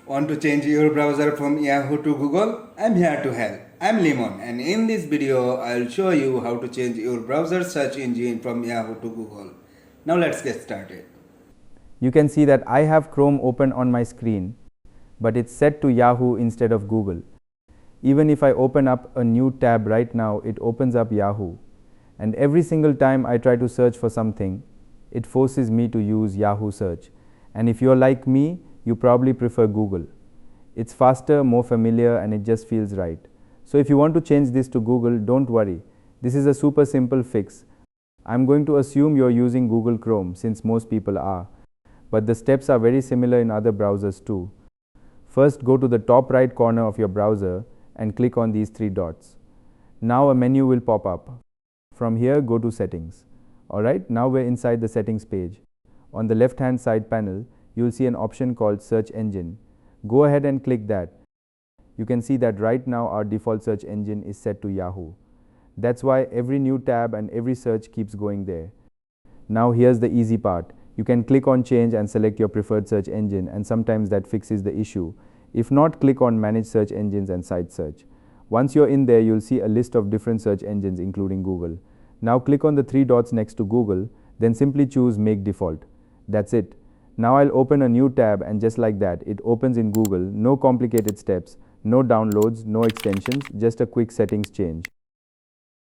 Want to change your browser from Yahoo to Google? I'm here to help. I'm Limon, and in this video I'll show you how to change your browser search engine from Yahoo to Google. Now let's get started. You can see that I have Chrome open on my screen, but it's set to Yahoo instead of Google. Even if I open up a new tab right now, it opens up Yahoo. And every single time I try to search for something, it forces me to use Yahoo search. And if you're like me, you probably prefer Google. It's faster, more familiar, and it just feels right. So if you want to change this to Google, don't worry. This is a super simple fix. I'm going to assume you're using Google Chrome since most people are. But the steps are very similar in other browsers too. First, go to the top right corner of your browser and click on these three dots. Now a menu will pop up. From here, go to Settings. Alright, now we're inside the settings page. On the left hand side panel, you'll see an option called Search Engine. Go ahead and click that. You can see that right now our default search engine is set to Yahoo. That's why every new tab and every search keeps going there. Now here's the easy part. You can click on Change and select your preferred search engine, and sometimes that fixes the issue. If not, click on Manage Search Engines and Site Search. Once you're in there, you'll see a list of different search engines including Google. Now click on the three dots next to Google, then simply choose Make Default. That's it. Now I'll open a new tab, and just like that, it opens in Google. No complicated steps, no downloads, no extensions, just a quick settings change.